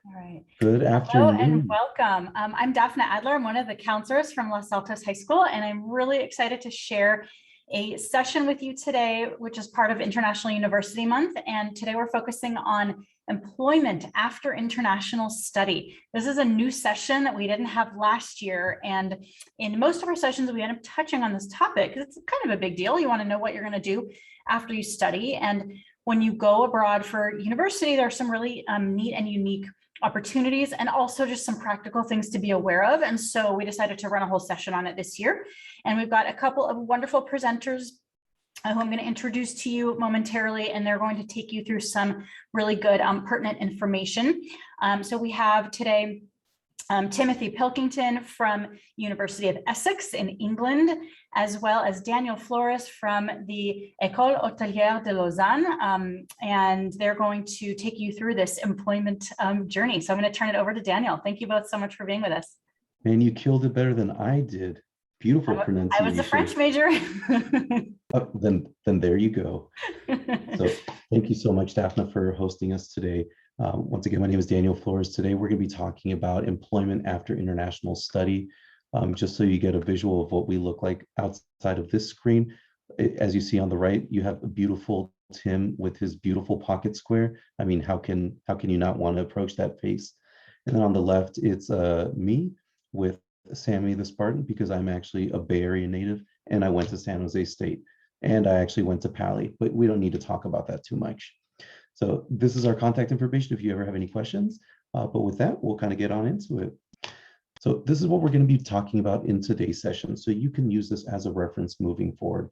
All right. Good Hello and afternoon. welcome. I'm Daphne Adler. I'm one of the counselors from Los Altos High School, and I'm really excited to share a session with you today, which is part of International University Month. And today we're focusing on employment after international study. This is a new session that we didn't have last year. And in most of our sessions, we end up touching on this topic because it's kind of a big deal. You want to know what you're going to do after you study. And when you go abroad for university, there are some really neat and unique opportunities and also just some practical things to be aware of. And so we decided to run a whole session on it this year. And we've got a couple of wonderful presenters who I'm going to introduce to you momentarily, and they're going to take you through some really good pertinent information. So we have today Timothy Pilkington from University of Essex in England, as well as Daniel Flores from the École Hôtelière de Lausanne, and they're going to take you through this employment journey. So I'm going to turn it over to Daniel. Thank you both so much for being with us. Man, you killed it better than I did. Beautiful pronunciation. I was a French major. Then there you go. So thank you so much, Daphne, for hosting us today. Once again, my name is Daniel Flores. Today, we're going to be talking about employment after international study. Just so you get a visual of what we look like outside of this screen. As you see on the right, you have a beautiful Tim with his beautiful pocket square. I mean, how can you not want to approach that face? And then on the left, it's me with Sammy the Spartan, because I'm actually a Bay Area native and I went to San Jose State and I actually went to Pali, but we don't need to talk about that too much. So this is our contact information if you ever have any questions. But with that, we'll kind of get on into it. So this is what we're going to be talking about in today's session. So you can use this as a reference moving forward.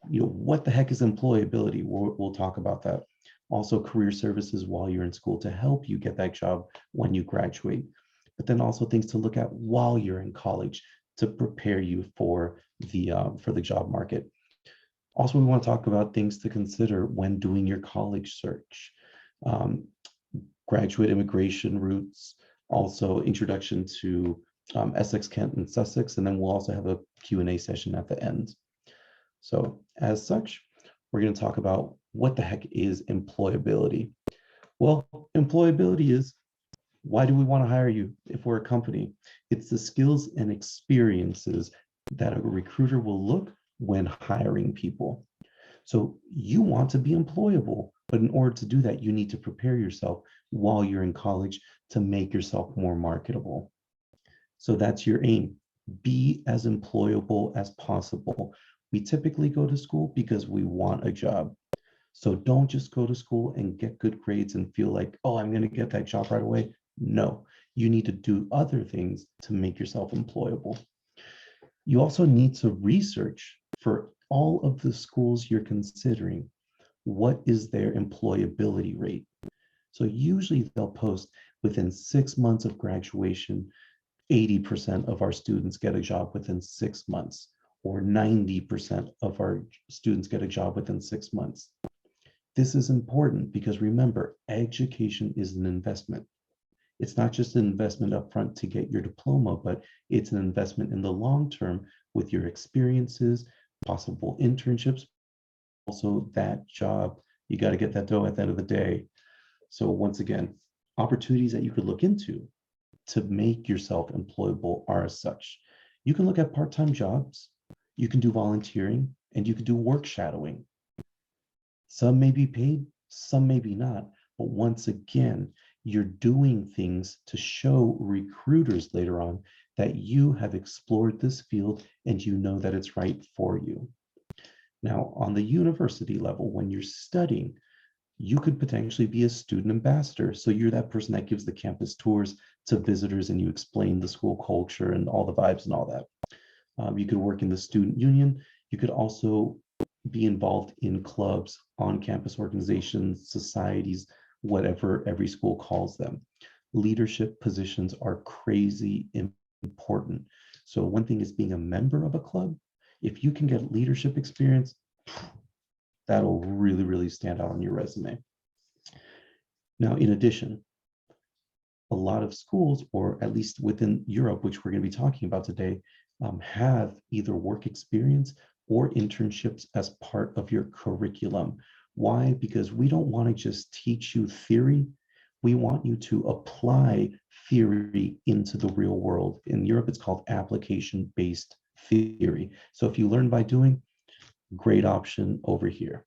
What the heck is employability? We'll talk about that. Also, career services while you're in school to help you get that job when you graduate. But then also things to look at while you're in college to prepare you for the job market. Also, we want to talk about things to consider when doing your college search, graduate immigration routes, also introduction to Essex, Kent, and Sussex, and then we'll also have a Q&A session at the end. So as such, we're going to talk about what the heck is employability. Well, employability is, why do we want to hire you if we're a company? It's the skills and experiences that a recruiter will look when hiring people. So you want to be employable, but in order to do that, you need to prepare yourself while you're in college to make yourself more marketable. So that's your aim. Be as employable as possible. We typically go to school because we want a job. So don't just go to school and get good grades and feel like, oh, I'm going to get that job right away. No, you need to do other things to make yourself employable. You also need to research for all of the schools you're considering. What is their employability rate? So usually they'll post within 6 months of graduation, 80% of our students get a job within 6 months, or 90% of our students get a job within 6 months. This is important because remember, education is an investment. It's not just an investment up front to get your diploma, but it's an investment in the long term with your experiences, possible internships, also that job. You got to get that dough at the end of the day. So once again, opportunities that you could look into to make yourself employable are as such. You can look at part-time jobs, you can do volunteering, and you can do work shadowing. Some may be paid, some may be not, but once again, you're doing things to show recruiters later on that you have explored this field and you know that it's right for you. Now, on the university level, when you're studying, you could potentially be a student ambassador. So you're that person that gives the campus tours to visitors and you explain the school culture and all the vibes and all that. You could work in the student union. You could also be involved in clubs, on-campus organizations, societies, whatever every school calls them. Leadership positions are crazy important. So one thing is being a member of a club. If you can get leadership experience, that'll really, really stand out on your resume. Now, in addition, a lot of schools, or at least within Europe, which we're going to be talking about today, have either work experience or internships as part of your curriculum. Why? Because we don't want to just teach you theory. We want you to apply theory into the real world. In Europe, it's called application-based theory. So if you learn by doing, great option over here.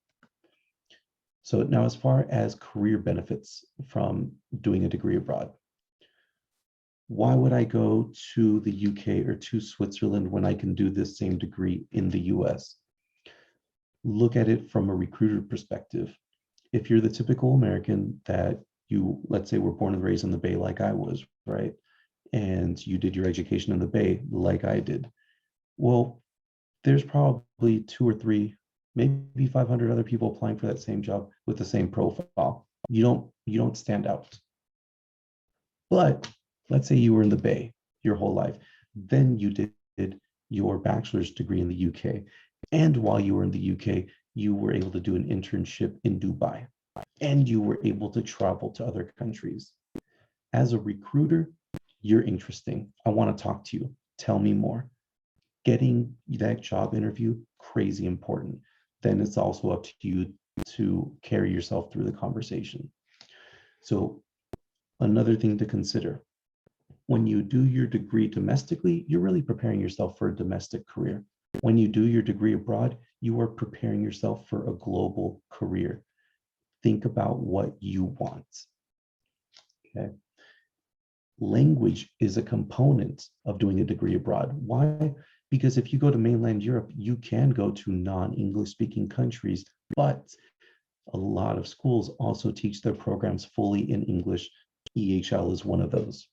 So now, as far as career benefits from doing a degree abroad, why would I go to the UK or to Switzerland when I can do this same degree in the US? Look at it from a recruiter perspective. If you're the typical American that you, let's say, were born and raised in the Bay like I was, right? And you did your education in the Bay like I did. Well, there's probably 2 or 3, maybe 500 other people applying for that same job with the same profile. You don't stand out. But let's say you were in the Bay your whole life. Then you did your bachelor's degree in the UK. And while you were in the UK, you were able to do an internship in Dubai. And you were able to travel to other countries. As a recruiter, you're interesting. I want to talk to you. Tell me more. Getting that job interview, crazy important. Then it's also up to you to carry yourself through the conversation. So another thing to consider, when you do your degree domestically, you're really preparing yourself for a domestic career. When you do your degree abroad, you are preparing yourself for a global career. Think about what you want. Okay. Language is a component of doing a degree abroad. Why? Because if you go to mainland Europe, you can go to non-English speaking countries, but a lot of schools also teach their programs fully in English. EHL is one of those.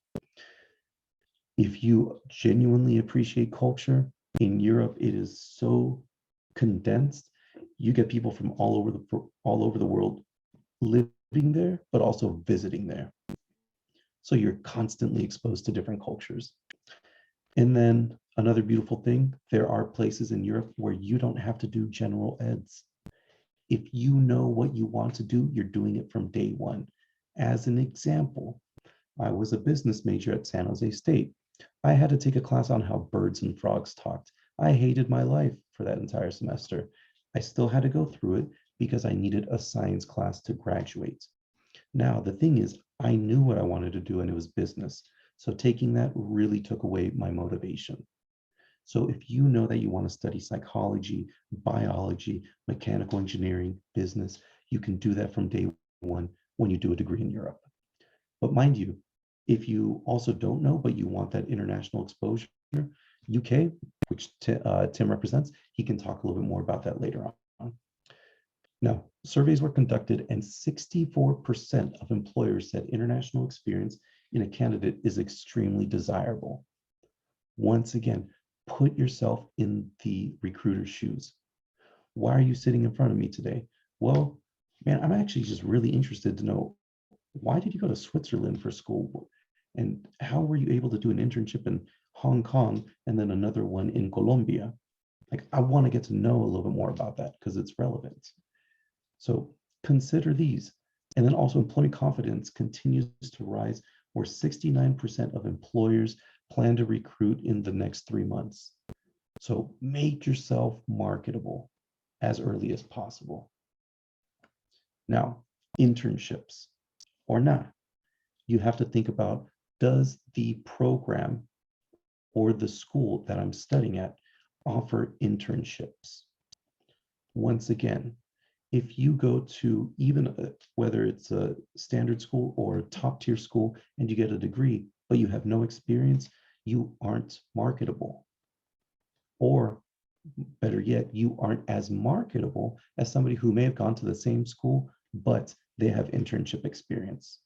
If you genuinely appreciate culture, in Europe, it is so condensed. You get people from all over the world living there, but also visiting there. So you're constantly exposed to different cultures. And then another beautiful thing, there are places in Europe where you don't have to do general eds. If you know what you want to do, you're doing it from day one. As an example, I was a business major at San Jose State. I had to take a class on how birds and frogs talked. I hated my life for that entire semester. I still had to go through it because I needed a science class to graduate. Now, the thing is, I knew what I wanted to do and it was business. So taking that really took away my motivation. So if you know that you want to study psychology, biology, mechanical engineering, business, you can do that from day one when you do a degree in Europe. But mind you, if you also don't know, but you want that international exposure, UK, which Tim represents, he can talk a little bit more about that later on. Now, surveys were conducted and 64% of employers said international experience in a candidate is extremely desirable. Once again, put yourself in the recruiter's shoes. Why are you sitting in front of me today? Well, man, I'm actually just really interested to know, why did you go to Switzerland for school? And how were you able to do an internship in Hong Kong and then another one in Colombia? Like, I want to get to know a little bit more about that because it's relevant. So consider these. And then also employee confidence continues to rise, where 69% of employers plan to recruit in the next 3 months. So make yourself marketable as early as possible. Now, internships or not, you have to think about, does the program or the school that I'm studying at offer internships? Once again, if you go to even whether it's a standard school or a top tier school and you get a degree, but you have no experience, you aren't marketable. Or better yet, you aren't as marketable as somebody who may have gone to the same school, but they have internship experience.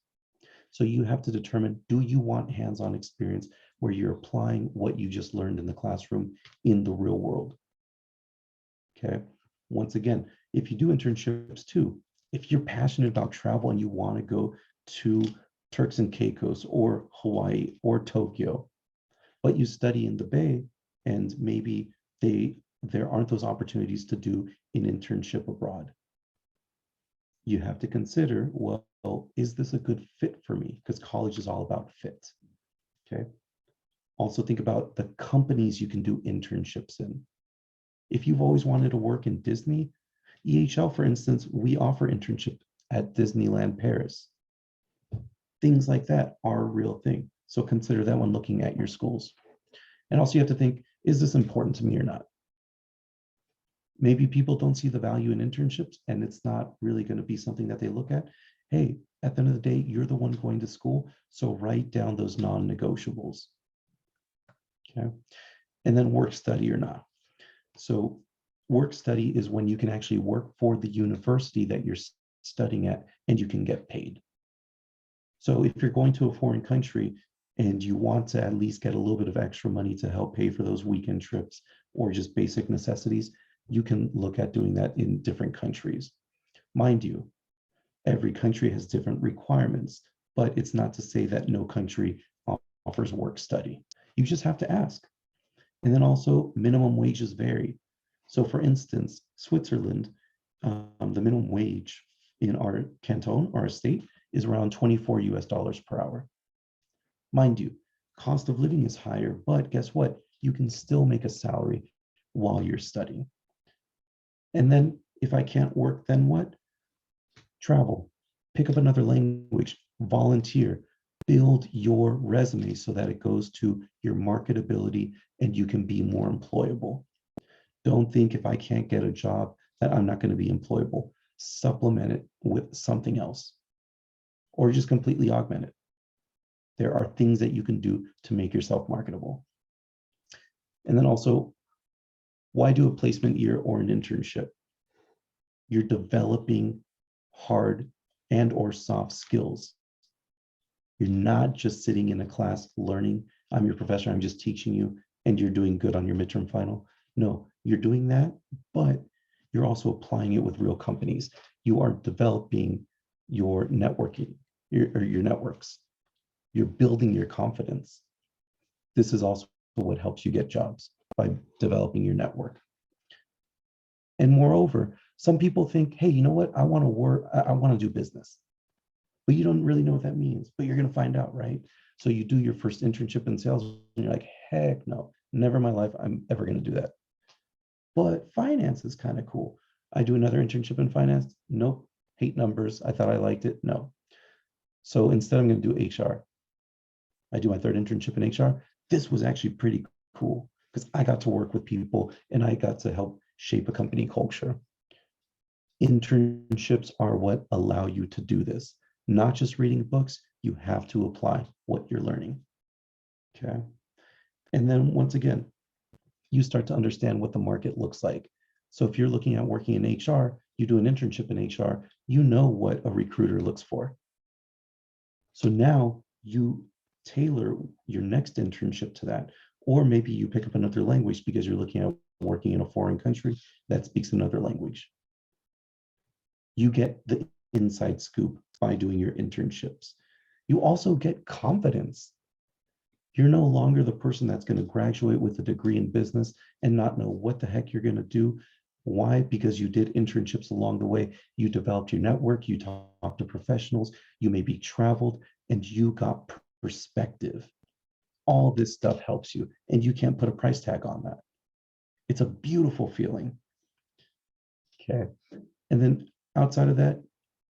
So you have to determine, do you want hands-on experience where you're applying what you just learned in the classroom in the real world? Okay. Once again, if you do internships too, if you're passionate about travel and you want to go to Turks and Caicos or Hawaii or Tokyo, but you study in the Bay and maybe there aren't those opportunities to do an internship abroad, you have to consider, well, is this a good fit for me? Because college is all about fit. Okay. Also think about the companies you can do internships in. If you've always wanted to work in Disney, EHL, for instance, we offer internship at Disneyland Paris. Things like that are a real thing. So consider that when looking at your schools. And also you have to think, is this important to me or not? Maybe people don't see the value in internships and it's not really going to be something that they look at. Hey, at the end of the day, you're the one going to school. So write down those non-negotiables. Okay. And then work study or not. So work study is when you can actually work for the university that you're studying at and you can get paid. So if you're going to a foreign country and you want to at least get a little bit of extra money to help pay for those weekend trips or just basic necessities, you can look at doing that in different countries. Mind you, every country has different requirements, but it's not to say that no country offers work study. You just have to ask. And then also minimum wages vary. So for instance, Switzerland, the minimum wage in our canton, our state, is around 24 US dollars per hour. Mind you, cost of living is higher, but guess what? You can still make a salary while you're studying. And then if I can't work, then what? Travel, pick up another language, volunteer, build your resume so that it goes to your marketability and you can be more employable. Don't think if I can't get a job that I'm not going to be employable. Supplement it with something else or just completely augment it. There are things that you can do to make yourself marketable. And then also, why do a placement year or an internship? You're developing hard and or soft skills. You're not just sitting in a class learning, I'm your professor, I'm just teaching you, and you're doing good on your midterm final. No, you're doing that, but you're also applying it with real companies. You are developing your networking, your networks. You're building your confidence. This is also what helps you get jobs by developing your network. And moreover, some people think, hey, you know what? I want to work, I want to do business. But you don't really know what that means, but you're going to find out, right? So you do your first internship in sales and you're like, heck no, never in my life I'm ever going to do that. But finance is kind of cool. I do another internship in finance. Nope. Hate numbers. I thought I liked it. No. So instead I'm going to do HR. I do my third internship in HR. This was actually pretty cool because I got to work with people and I got to help shape a company culture. Internships are what allow you to do this. Not just reading books, you have to apply what you're learning. Okay. And then once again, you start to understand what the market looks like. So if you're looking at working in HR, you do an internship in HR, you know what a recruiter looks for. So now you tailor your next internship to that. Or maybe you pick up another language because you're looking at working in a foreign country that speaks another language. You get the inside scoop by doing your internships. You also get confidence. You're no longer the person that's going to graduate with a degree in business and not know what the heck you're going to do. Why? Because you did internships along the way. You developed your network, you talked to professionals, you maybe traveled, and you got perspective. All this stuff helps you, and you can't put a price tag on that. It's a beautiful feeling. Okay. And then outside of that,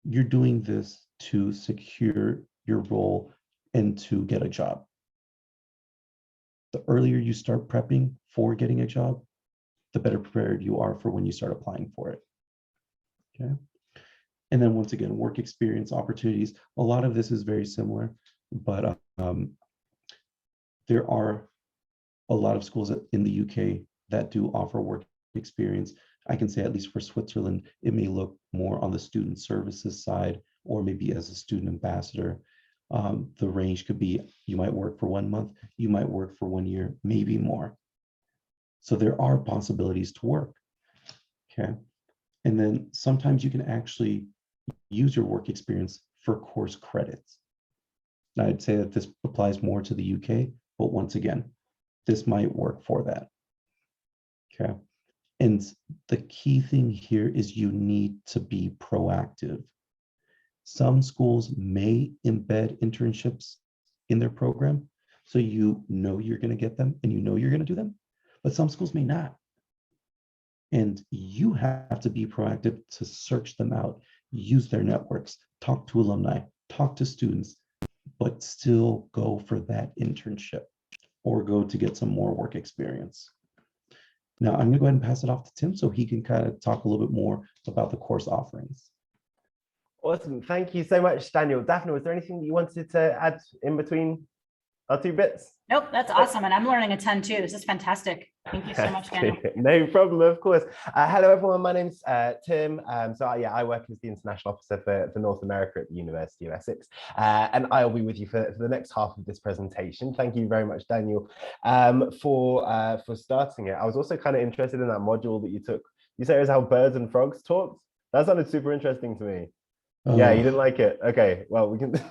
you're doing this to secure your role and to get a job. The earlier you start prepping for getting a job, the better prepared you are for when you start applying for it. Okay. And then once again, work experience opportunities. A lot of this is very similar, but there are a lot of schools in the UK that do offer work experience. I can say at least for Switzerland, it may look more on the student services side, or maybe as a student ambassador. The range could be, you might work for 1 month, you might work for 1 year, maybe more. So there are possibilities to work, okay? And then sometimes you can actually use your work experience for course credits. Now I'd say that this applies more to the UK, but once again, this might work for that, okay? And the key thing here is you need to be proactive. Some schools may embed internships in their program, so you know you're going to get them and you know you're going to do them, but some schools may not. And you have to be proactive to search them out, use their networks, talk to alumni, talk to students, but still go for that internship or go to get some more work experience. Now, I'm going to go ahead and pass it off to Tim so he can kind of talk a little bit more about the course offerings. Awesome. Thank you so much, Daniel. Daphne, was there anything that you wanted to add in between our two bits? Nope, that's awesome. And I'm learning a ton too. This is fantastic. Thank you so much, Daniel. No problem, of course. Hello, everyone. My name's Tim. I work as the International Officer for North America at the University of Essex. And I'll be with you for the next half of this presentation. Thank you very much, Daniel, for starting it. I was also kind of interested in that module that you took. You said it was how birds and frogs talked? That sounded super interesting to me. Yeah, you didn't like it. Okay, well, we can talk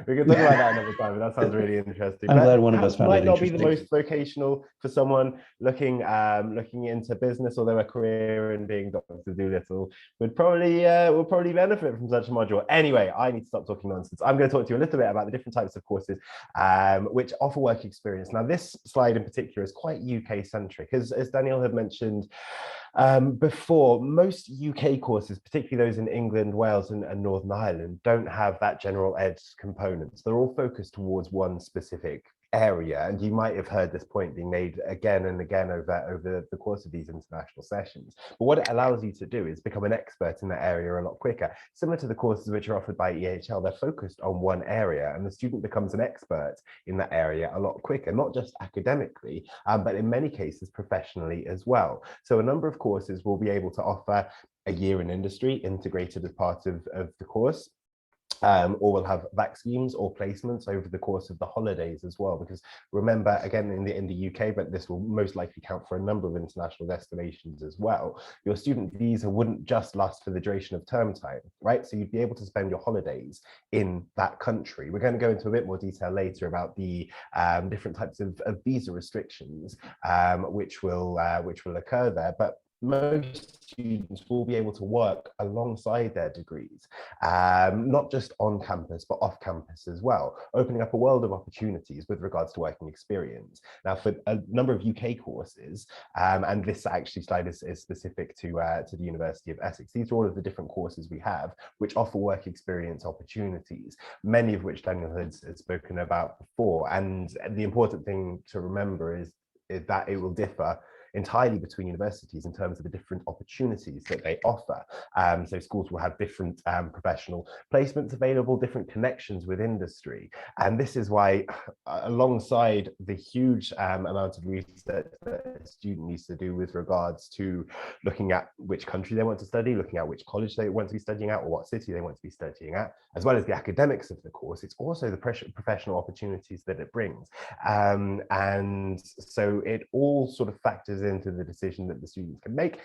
about that another time, but that sounds really interesting. I'm glad one of us found it might not be interesting. the most vocational for someone looking into business, although a career in being Dr. Doolittle would probably will probably benefit from such a module. Anyway, I need to stop talking nonsense. I'm going to talk to you a little bit about the different types of courses which offer work experience. Now, this slide in particular is quite UK centric, as Daniel had mentioned before. Most UK courses, particularly those in England, Wales and Northern Ireland, don't have that general ed components. They're all focused towards one specific area, and you might have heard this point being made again and again over the course of these international sessions. But what it allows you to do is become an expert in that area a lot quicker. Similar to the courses which are offered by EHL, they're focused on one area, and the student becomes an expert in that area a lot quicker, not just academically, but in many cases professionally as well. So a number of courses will be able to offer a year in industry integrated as part of the course. Or we'll have back schemes or placements over the course of the holidays as well, because remember, again, in the UK, but this will most likely count for a number of international destinations as well, your student visa wouldn't just last for the duration of term time, right? So you'd be able to spend your holidays in that country. We're going to go into a bit more detail later about the different types of visa restrictions which will occur there, but most students will be able to work alongside their degrees, not just on campus, but off campus as well, opening up a world of opportunities with regards to working experience. Now, for a number of UK courses, and this actually slide is specific to the University of Essex, these are all of the different courses we have, which offer work experience opportunities, many of which Daniel had spoken about before. And the important thing to remember is that it will differ entirely between universities in terms of the different opportunities that they offer. So schools will have different professional placements available, different connections with industry. And this is why, alongside the huge amount of research that a student needs to do with regards to looking at which country they want to study, looking at which college they want to be studying at, or what city they want to be studying at, as well as the academics of the course, it's also the professional opportunities that it brings. And so it all sort of factors into the decision that the students can make,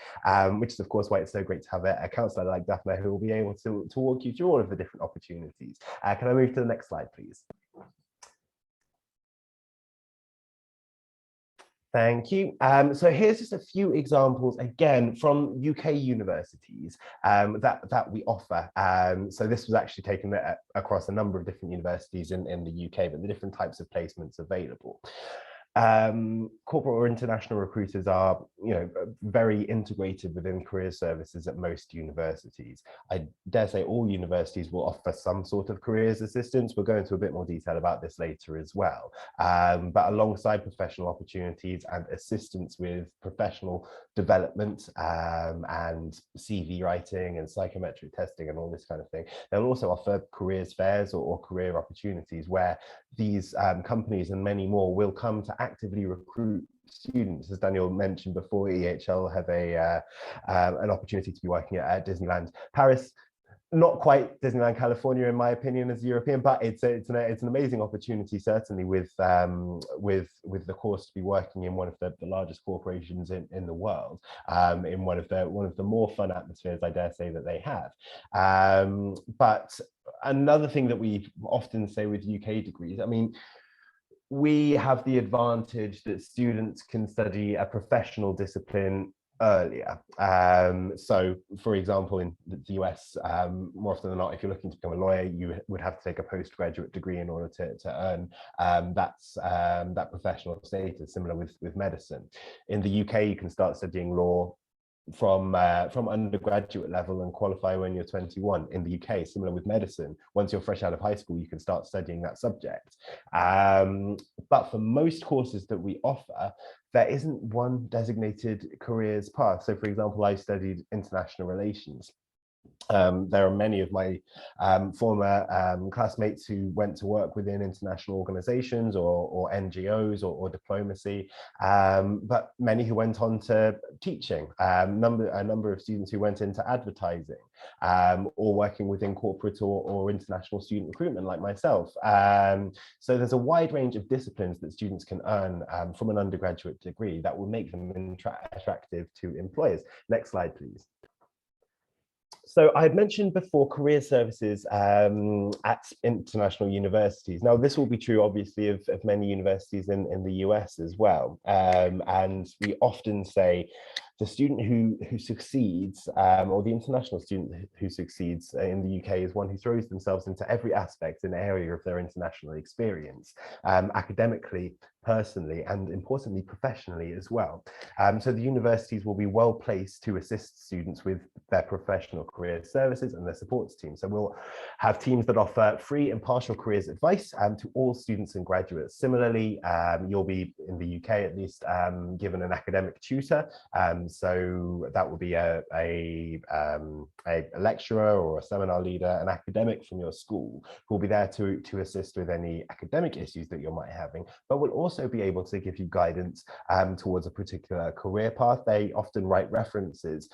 which is of course why it's so great to have a counsellor like Daphne who will be able to walk you through all of the different opportunities. Can I move to the next slide, please? Thank you. So here's just a few examples, again, from UK universities that we offer. So this was actually taken across a number of different universities in the UK, but the different types of placements available. Corporate or international recruiters are, very integrated within career services at most universities. I dare say all universities will offer some sort of careers assistance. We'll go into a bit more detail about this later as well. But alongside professional opportunities and assistance with professional development and CV writing and psychometric testing and all this kind of thing, they'll also offer careers fairs or career opportunities where these companies and many more will come to actively recruit students. As Daniel mentioned before, EHL have an opportunity to be working at Disneyland Paris. Not quite Disneyland California, in my opinion, as a European, but it's an amazing opportunity, certainly with the course to be working in one of the largest corporations in the world, in one of the more fun atmospheres, I dare say, that they have. But another thing that we often say with UK degrees, I mean, we have the advantage that students can study a professional discipline earlier. So, for example, in the US, more often than not, if you're looking to become a lawyer, you would have to take a postgraduate degree in order to earn that professional status, similar with medicine. In the UK, you can start studying law from undergraduate level and qualify when you're 21. In the UK, similar with medicine, once you're fresh out of high school, you can start studying that subject. But for most courses that we offer, there isn't one designated careers path. So for example, I studied international relations. There are many of my former classmates who went to work within international organizations or NGOs or diplomacy, but many who went on to teaching, a number of students who went into advertising, or working within corporate or international student recruitment like myself. So there's a wide range of disciplines that students can earn from an undergraduate degree that will make them attractive to employers. Next slide, please. So I had mentioned before career services at international universities. Now, this will be true, obviously, of many universities in the US as well. And we often say the student who succeeds, or the international student who succeeds in the UK, is one who throws themselves into every aspect and area of their international experience, academically, personally, and importantly, professionally as well. So the universities will be well placed to assist students with their professional career services and their supports team. So we'll have teams that offer free and partial careers advice to all students and graduates. Similarly, you'll be, in the UK at least, given an academic tutor. So that will be a lecturer or a seminar leader, an academic from your school, who will be there to assist with any academic issues that you might be having, but will also be able to give you guidance towards a particular career path. They often write references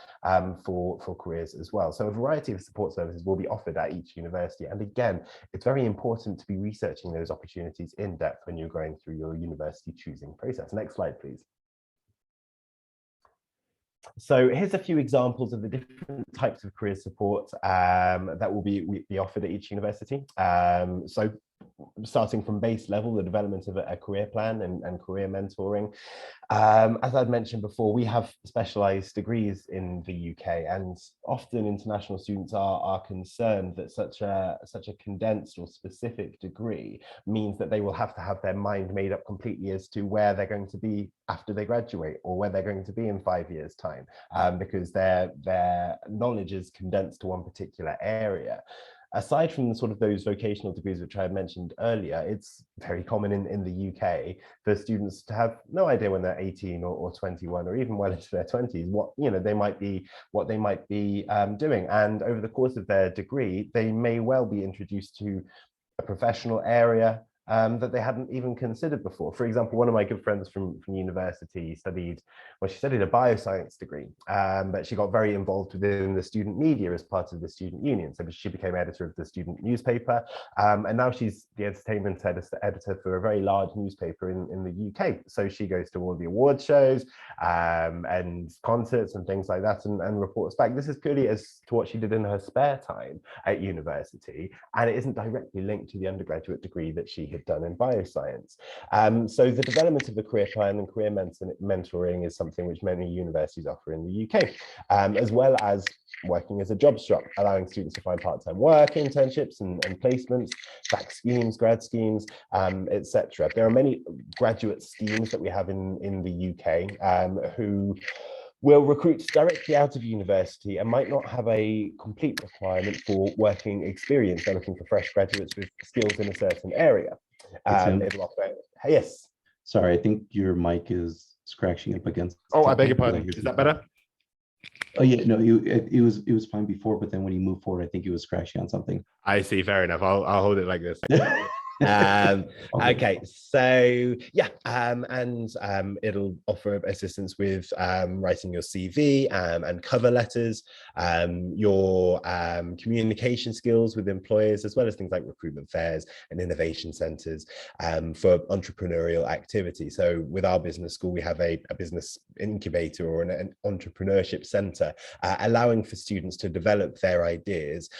for careers as well. So a variety of support services will be offered at each university. And again, it's very important to be researching those opportunities in depth when you're going through your university choosing process. Next slide, please. So here's a few examples of the different types of career support that will be offered at each university. So starting from base level, the development of a career plan and career mentoring. As I'd mentioned before, we have specialized degrees in the UK, and often international students are concerned that such a condensed or specific degree means that they will have to have their mind made up completely as to where they're going to be after they graduate, or where they're going to be in 5 years' time, because their knowledge is condensed to one particular area. Aside from the sort of those vocational degrees which I had mentioned earlier, it's very common in the UK for students to have no idea when they're 18 or 21 or even well into their 20s what they might be doing. And over the course of their degree, they may well be introduced to a professional area that they hadn't even considered before. For example, one of my good friends from university studied a bioscience degree, but she got very involved within the student media as part of the student union. So she became editor of the student newspaper, and now she's the entertainment editor for a very large newspaper in the UK. So she goes to all the award shows and concerts and things like that, and reports back. This is purely as to what she did in her spare time at university, and it isn't directly linked to the undergraduate degree that she had done in bioscience. So the development of the career plan and career mentoring is something which many universities offer in the UK, as well as working as a job shop, allowing students to find part-time work, internships and placements, back schemes, grad schemes, etc. There are many graduate schemes that we have in the UK who will recruit directly out of university and might not have a complete requirement for working experience. They're looking for fresh graduates with skills in a certain area. It'll offer, yes. Sorry, I think your mic is scratching up against. Oh, I beg your pardon. Is that better? Oh yeah, no, it was fine before, but then when you move forward, I think it was scratching on something. I see. Fair enough. I'll hold it like this. Okay, so yeah, and it'll offer assistance with writing your CV and cover letters, your communication skills with employers, as well as things like recruitment fairs and innovation centers for entrepreneurial activity. So with our business school, we have a business incubator or an entrepreneurship center, allowing for students to develop their ideas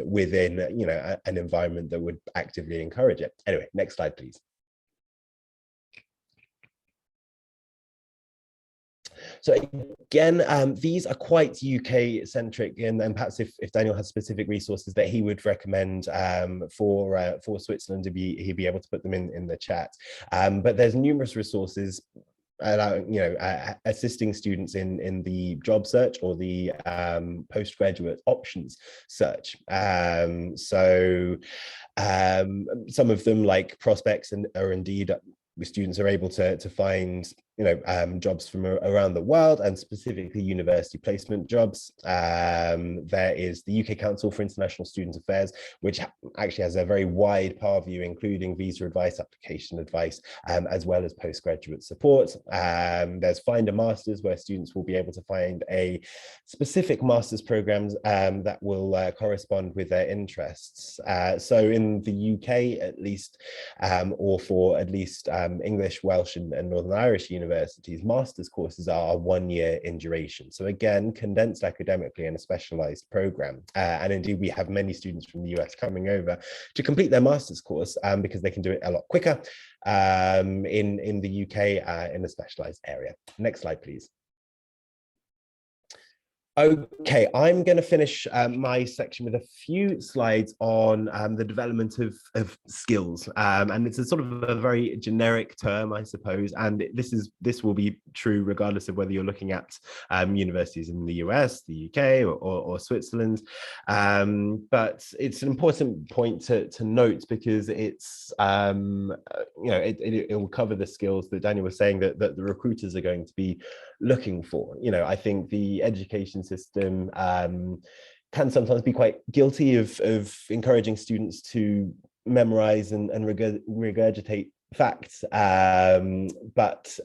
within an environment that would actively encourage it. Anyway, next slide, please. So again, these are quite UK centric, and perhaps if Daniel has specific resources that he would recommend for Switzerland, he'd be able to put them in the chat. But there's numerous resources assisting students in the job search or the postgraduate options search. Some of them, like prospects, and or indeed students are able to find jobs from around the world, and specifically university placement jobs. There is the UK Council for International Student Affairs, which actually has a very wide purview, including visa advice, application advice, as well as postgraduate support. There's Find a Masters, where students will be able to find a specific master's programs that will correspond with their interests. So in the UK, at least, or for at least English, Welsh, and Northern Irish universities, master's courses are 1 year in duration. So again, condensed academically in a specialized program. And indeed, we have many students from the US coming over to complete their master's course because they can do it a lot quicker in the UK in a specialized area. Next slide, please. Okay, I'm going to finish my section with a few slides on the development of skills, and it's a sort of a very generic term, I suppose, and this will be true regardless of whether you're looking at universities in the US, the UK, or Switzerland. But it's an important point to note, because it's it will cover the skills that Daniel was saying that the recruiters are going to be looking for. I think the education system can sometimes be quite guilty of encouraging students to memorize and regurgitate facts, but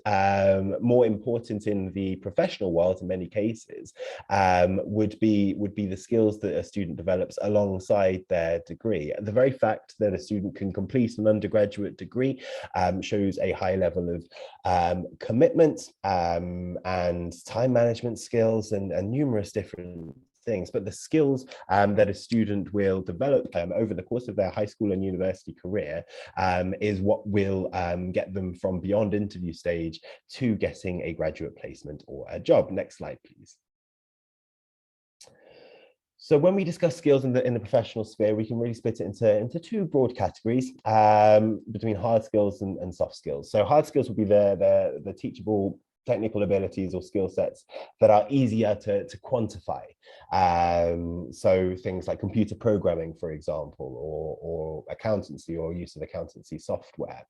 more important in the professional world in many cases would be the skills that a student develops alongside their degree. The very fact that a student can complete an undergraduate degree shows a high level of commitment and time management skills and numerous different things. But the skills that a student will develop over the course of their high school and university career is what will get them from beyond interview stage to getting a graduate placement or a job. Next slide, please. So when we discuss skills in the professional sphere, we can really split it into two broad categories between hard skills and soft skills. So hard skills will be the teachable technical abilities or skill sets that are easier to quantify. So things like computer programming, for example, or accountancy or use of accountancy software.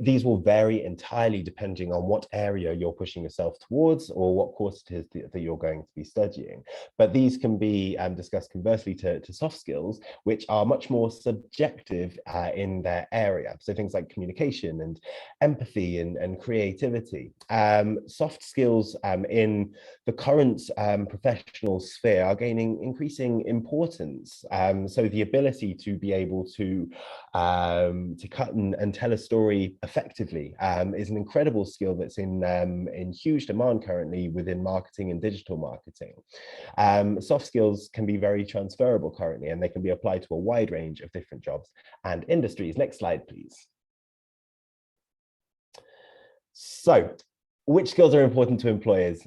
These will vary entirely depending on what area you're pushing yourself towards or what course it is that you're going to be studying. But these can be discussed conversely to soft skills, which are much more subjective in their area. So things like communication and empathy and creativity. Soft skills in the current professional sphere are gaining increasing importance. So the ability to be able to cut and tell a story effectively is an incredible skill that's in huge demand currently within marketing and digital marketing. Soft skills can be very transferable currently, and they can be applied to a wide range of different jobs and industries. Next slide, please. So, which skills are important to employers?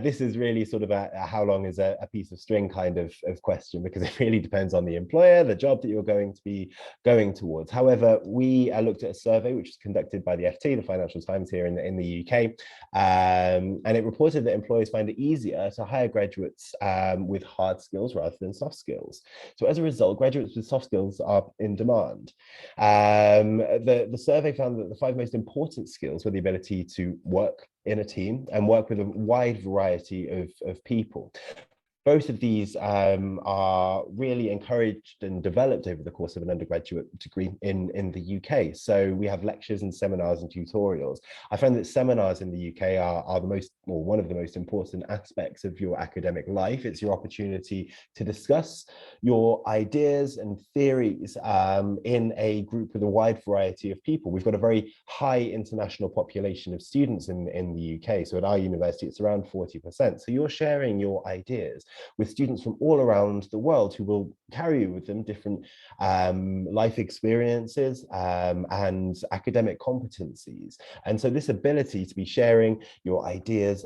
This is really sort of a how long is a piece of string kind of question, because it really depends on the employer, the job that you're going to be going towards. However, we looked at a survey which was conducted by the FT, the Financial Times here in the UK, and it reported that employers find it easier to hire graduates with hard skills rather than soft skills. So as a result, graduates with soft skills are in demand. The survey found that the 5 most important skills were the ability to work in a team and work with a wide variety of people. Both of these are really encouraged and developed over the course of an undergraduate degree in the UK. So we have lectures and seminars and tutorials. I find that seminars in the UK are one of the most important aspects of your academic life. It's your opportunity to discuss your ideas and theories in a group with a wide variety of people. We've got a very high international population of students in the UK. So at our university, it's around 40%. So you're sharing your ideas with students from all around the world who will carry with them different life experiences and academic competencies. And so this ability to be sharing your ideas ideas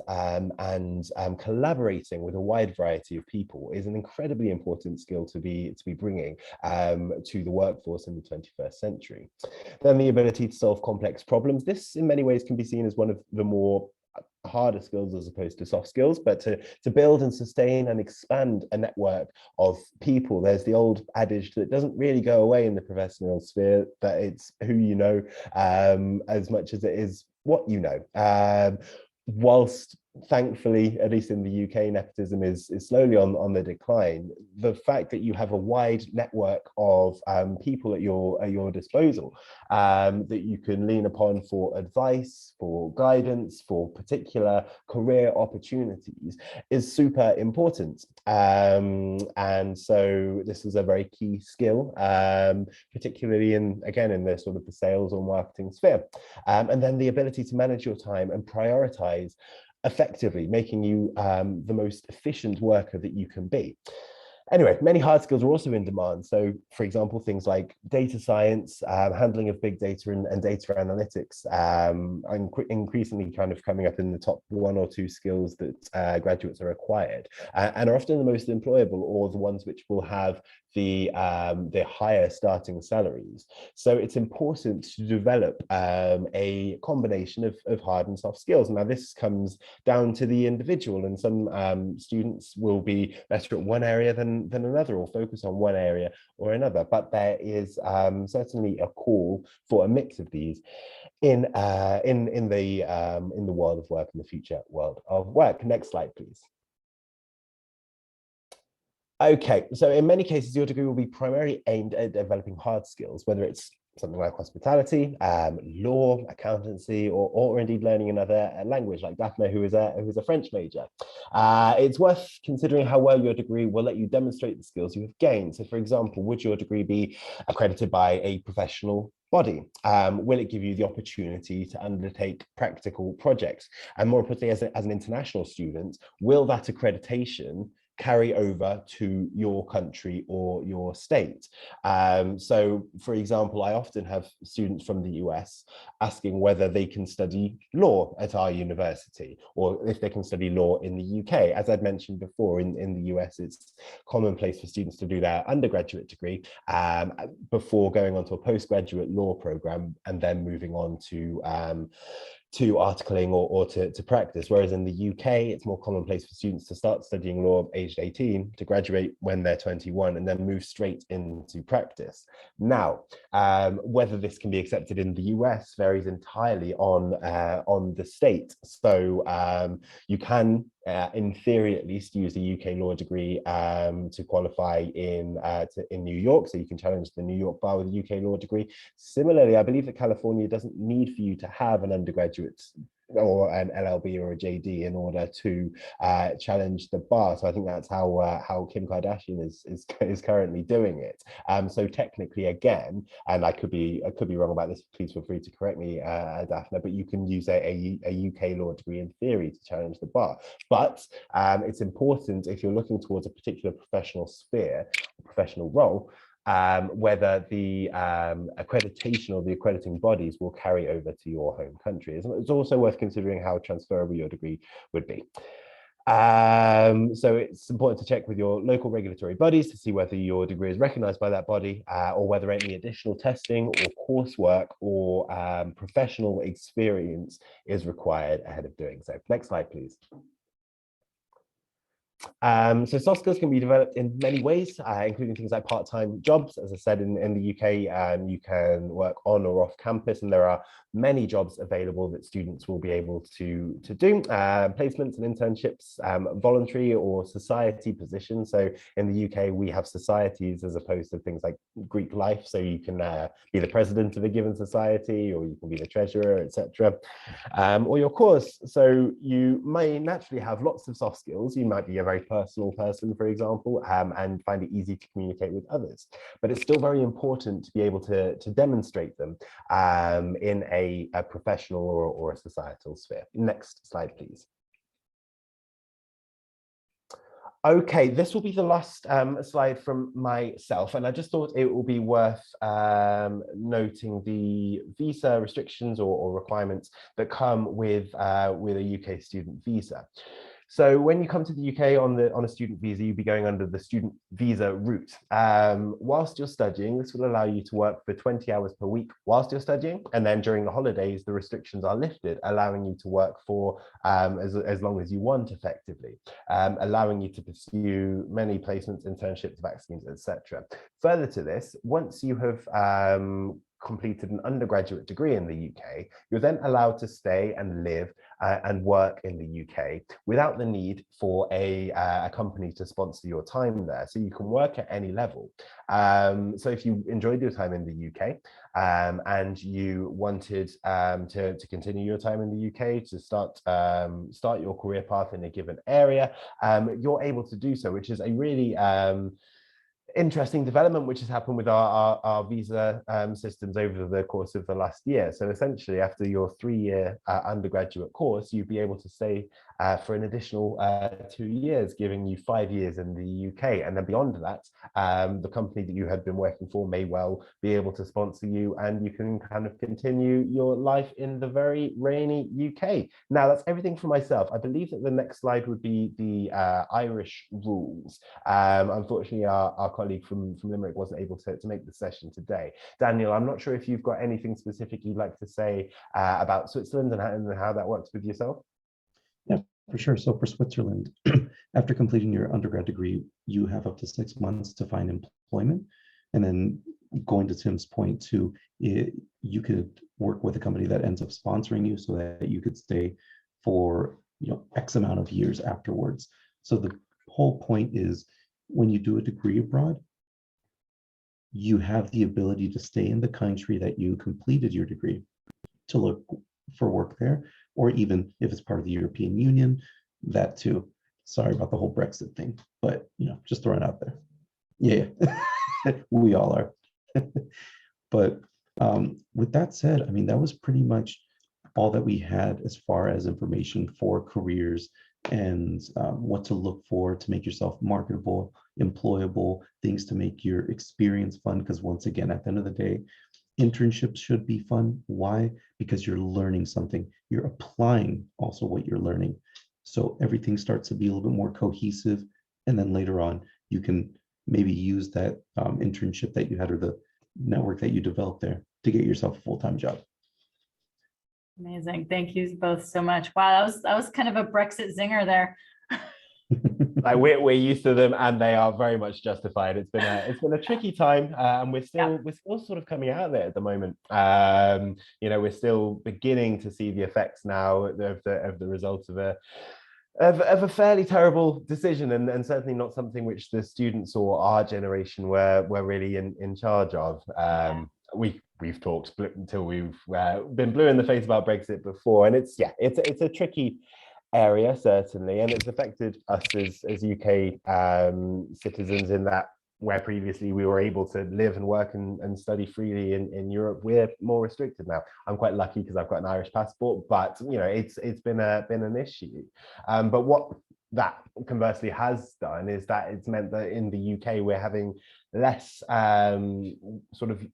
and collaborating with a wide variety of people is an incredibly important skill to be bringing to the workforce in the 21st century. Then the ability to solve complex problems. This in many ways can be seen as one of the more harder skills as opposed to soft skills, but to build and sustain and expand a network of people. There's the old adage that doesn't really go away in the professional sphere, that it's who you know as much as it is what you know. Whilst thankfully, at least in the UK, nepotism is slowly on the decline, the fact that you have a wide network of people at your disposal that you can lean upon for advice, for guidance, for particular career opportunities is super important. And so this is a very key skill, particularly in the sort of the sales or marketing sphere. And then the ability to manage your time and prioritize effectively, making you the most efficient worker that you can be. Anyway, many hard skills are also in demand. So, for example, things like data science, handling of big data and data analytics, are increasingly kind of coming up in the top 1 or 2 skills that graduates are required, and are often the most employable, or the ones which will have the higher starting salaries. So it's important to develop a combination of hard and soft skills. Now, this comes down to the individual, and some students will be better at one area than another, or focus on one area or another. But there is certainly a call for a mix of these in the world of work, in the future world of work. Next slide, please. Okay, so in many cases, your degree will be primarily aimed at developing hard skills, whether it's something like hospitality, law, accountancy, or indeed learning another language, like Daphne, who is a French major. It's worth considering how well your degree will let you demonstrate the skills you have gained. So, for example, would your degree be accredited by a professional body? Will it give you the opportunity to undertake practical projects? And more importantly, as an international student, will that accreditation carry over to your country or your state? So, for example, I often have students from the US asking whether they can study law at our university, or if they can study law in the UK. As I'd mentioned before, in the US, it's commonplace for students to do their undergraduate degree before going on to a postgraduate law program and then moving on to articling or to practice, whereas in the UK, it's more commonplace for students to start studying law aged 18, to graduate when they're 21, and then move straight into practice. Now, whether this can be accepted in the US varies entirely on the state. So you can, in theory at least, use a UK law degree to qualify in New York, so you can challenge the New York bar with a UK law degree. Similarly, I believe that California doesn't need for you to have an undergraduate or an LLB or a JD in order to challenge the bar. So I think that's how Kim Kardashian is currently doing it. So technically, again, and I could be wrong about this, please feel free to correct me, Daphne, but you can use a UK law degree in theory to challenge the bar. But it's important, if you're looking towards a particular professional sphere, professional role, whether the accreditation or the accrediting bodies will carry over to your home country. It's also worth considering how transferable your degree would be. So it's important to check with your local regulatory bodies to see whether your degree is recognized by that body, or whether any additional testing or coursework or professional experience is required ahead of doing so. Next slide, please. So soft skills can be developed in many ways, including things like part-time jobs. As I said, in the UK, you can work on or off campus, and there are many jobs available that students will be able to do. Placements and internships, voluntary or society positions. So in the UK, we have societies as opposed to things like Greek life. So you can be the president of a given society, or you can be the treasurer, etc. Or your course. So you may naturally have lots of soft skills. You might be a very personal person, for example, and find it easy to communicate with others. But it's still very important to be able to demonstrate them in a professional or a societal sphere. Next slide, please. Okay, this will be the last slide from myself, and I just thought it will be worth noting the visa restrictions or requirements that come with a UK student visa. So when you come to the UK on a student visa, you'll be going under the student visa route. Whilst you're studying, this will allow you to work for 20 hours per week whilst you're studying. And then during the holidays, the restrictions are lifted, allowing you to work for as long as you want effectively, allowing you to pursue many placements, internships, vac schemes, etc. Further to this, once you have completed an undergraduate degree in the UK, you're then allowed to stay and live and work in the UK without the need for a company to sponsor your time there. So you can work at any level. So if you enjoyed your time in the UK and you wanted to continue your time in the UK, to start your career path in a given area, you're able to do so, which is a really interesting development which has happened with our visa systems over the course of the last year. So essentially, after your 3-year undergraduate course, you'd be able to stay for an additional 2 years, giving you 5 years in the UK. And then beyond that, the company that you had been working for may well be able to sponsor you, and you can kind of continue your life in the very rainy UK. Now, that's everything for myself. I believe that the next slide would be the Irish rules. Unfortunately, our colleague from Limerick wasn't able to make the session today. Daniel, I'm not sure if you've got anything specific you'd like to say about Switzerland and how that works with yourself. Yeah, for sure. So for Switzerland, after completing your undergrad degree, you have up to 6 months to find employment. And then going to Tim's point too, you could work with a company that ends up sponsoring you so that you could stay for X amount of years afterwards. So the whole point is, when you do a degree abroad, you have the ability to stay in the country that you completed your degree to look for work there, or even if it's part of the European Union, that too. Sorry about the whole Brexit thing, but just throwing it out there. Yeah, we all are. But with that said, I mean, that was pretty much all that we had as far as information for careers and what to look for to make yourself marketable, employable, things to make your experience fun. Because once again, at the end of the day, internships should be fun. Why? Because you're learning something. You're applying also what you're learning. So everything starts to be a little bit more cohesive. And then later on, you can maybe use that internship that you had or the network that you developed there to get yourself a full-time job. Amazing. Thank you both so much. Wow, that was kind of a Brexit zinger there. Like we're used to them, and they are very much justified. It's been a tricky time, and we're still sort of coming out of it at the moment. We're still beginning to see the effects now of the result of a fairly terrible decision, and certainly not something which the students or our generation were really in charge of. We've talked until we've been blue in the face about Brexit before, and it's a tricky area certainly, and it's affected us as UK citizens in that where previously we were able to live and work and study freely in Europe, we're more restricted now. I'm quite lucky because I've got an Irish passport, but it's been an issue. But what that conversely has done is that it's meant that in the UK we're having less sort of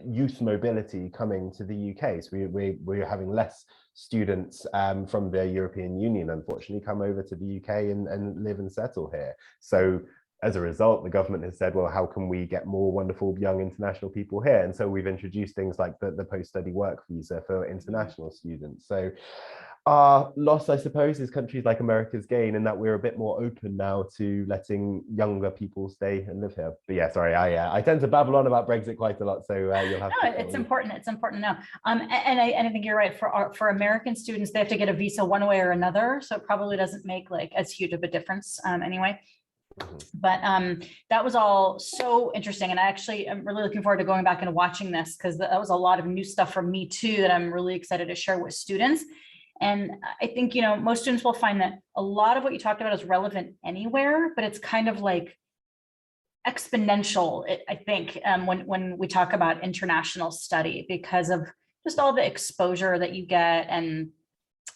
youth mobility coming to the UK. So we're having less students from the European Union, unfortunately, come over to the UK and live and settle here. So as a result, the government has said, well, how can we get more wonderful young international people here? And so we've introduced things like the post-study work visa for international students. So our loss, I suppose, is countries like America's gain, in that we're a bit more open now to letting younger people stay and live here. But yeah, sorry, I tend to babble on about Brexit quite a lot, so you'll have to. It's important. It's important now. And I think you're right. For American students, they have to get a visa one way or another, so it probably doesn't make like as huge of a difference anyway. But that was all so interesting, and I actually am really looking forward to going back and watching this, because that was a lot of new stuff for me too that I'm really excited to share with students. And I think, most students will find that a lot of what you talked about is relevant anywhere, but it's kind of like exponential, I think, when we talk about international study, because of just all the exposure that you get. And,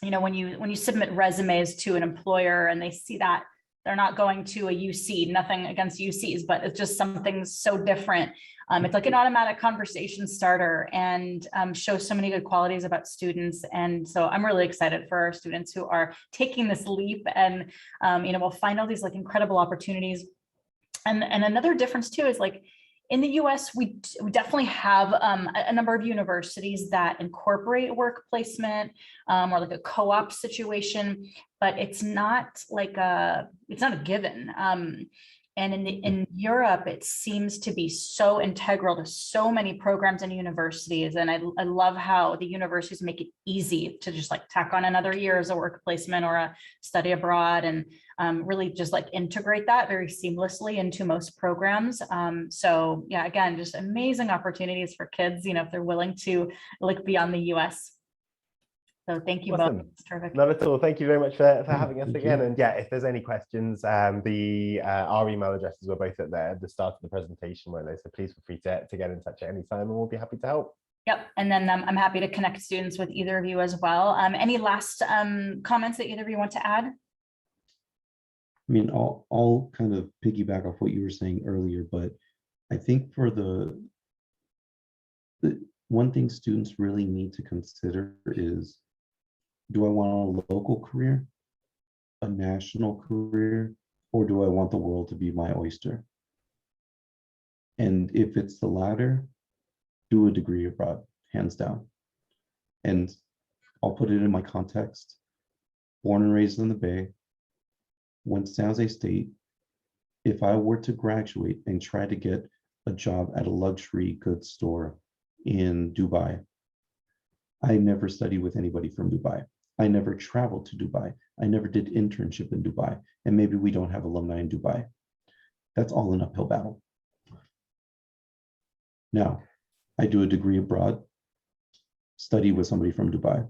when you submit resumes to an employer and they see that they're not going to a UC, nothing against UCs, but it's just something so different. It's like an automatic conversation starter, and shows so many good qualities about students. And so I'm really excited for our students who are taking this leap, and we'll find all these like incredible opportunities. And another difference too is like, in the US, we definitely have a number of universities that incorporate work placement or like a co-op situation, but it's not a given. And in Europe, it seems to be so integral to so many programs and universities. And I love how the universities make it easy to just like tack on another year as a work placement or a study abroad, and really just like integrate that very seamlessly into most programs. So yeah, again, just amazing opportunities for kids, if they're willing to look beyond the US. So thank you both. It's terrific. Not at all. Thank you very much for having us Thank again. you. And yeah, if there's any questions, our email addresses were both at the start of the presentation, weren't they? So please feel free to get in touch at any time, and we'll be happy to help. Yep. And then I'm happy to connect students with either of you as well. Any last comments that either of you want to add? I mean, I'll kind of piggyback off what you were saying earlier, but I think for the one thing students really need to consider is, do I want a local career, a national career, or do I want the world to be my oyster? And if it's the latter, do a degree abroad, hands down. And I'll put it in my context. Born and raised in the Bay, went to San Jose State. If I were to graduate and try to get a job at a luxury goods store in Dubai, I never studied with anybody from Dubai. I never traveled to Dubai. I never did internship in Dubai. And maybe we don't have alumni in Dubai. That's all an uphill battle. Now, I do a degree abroad, study with somebody from Dubai,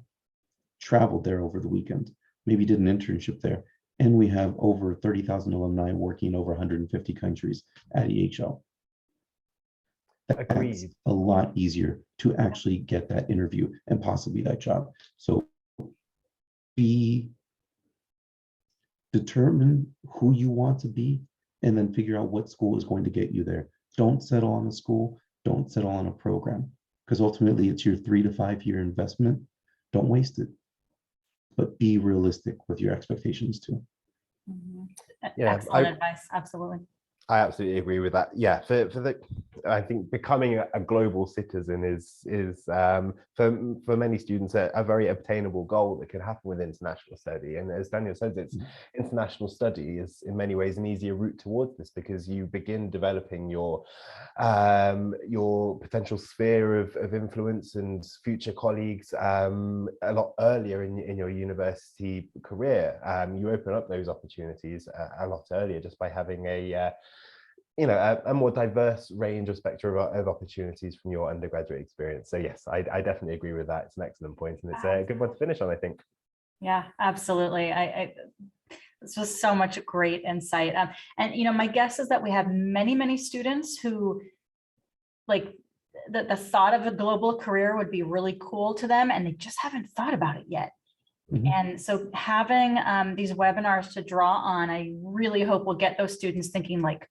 traveled there over the weekend, maybe did an internship there, and we have over 30,000 alumni working in over 150 countries at EHL. That's Agreed. a lot easier to actually get that interview and possibly that job. So determine who you want to be, and then figure out what school is going to get you there. Don't settle on a school, don't settle on a program, because ultimately it's your 3 to 5 year investment. Don't waste it, but be realistic with your expectations too. Mm-hmm. Yeah, excellent advice. Absolutely. I absolutely agree with that. Yeah, I think becoming a global citizen is for many students a very obtainable goal that can happen with international study. And as Daniel says, it's international study is in many ways an easier route towards this, because you begin developing your potential sphere of influence and future colleagues a lot earlier in your university career. You open up those opportunities a lot earlier just by having a more diverse range of spectrum of opportunities from your undergraduate experience. So yes, I definitely agree with that. It's an excellent point, and it's a good one to finish on, I think. Yeah, absolutely. This was so much great insight. And my guess is that we have many students who like the thought of a global career would be really cool to them, and they just haven't thought about it yet. Mm-hmm. And so having these webinars to draw on, I really hope will get those students thinking like,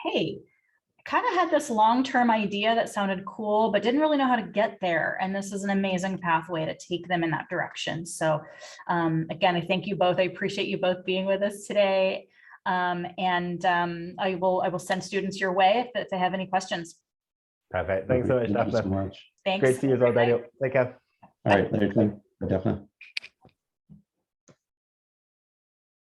hey, I kind of had this long-term idea that sounded cool, but didn't really know how to get there. And this is an amazing pathway to take them in that direction. So again, I thank you both. I appreciate you both being with us today. And I will send students your way if they have any questions. Perfect. Thanks so much, Daphne. Thank you so much. Thanks. Great to see you as well, Daniel. Take care. All right, later. Definitely.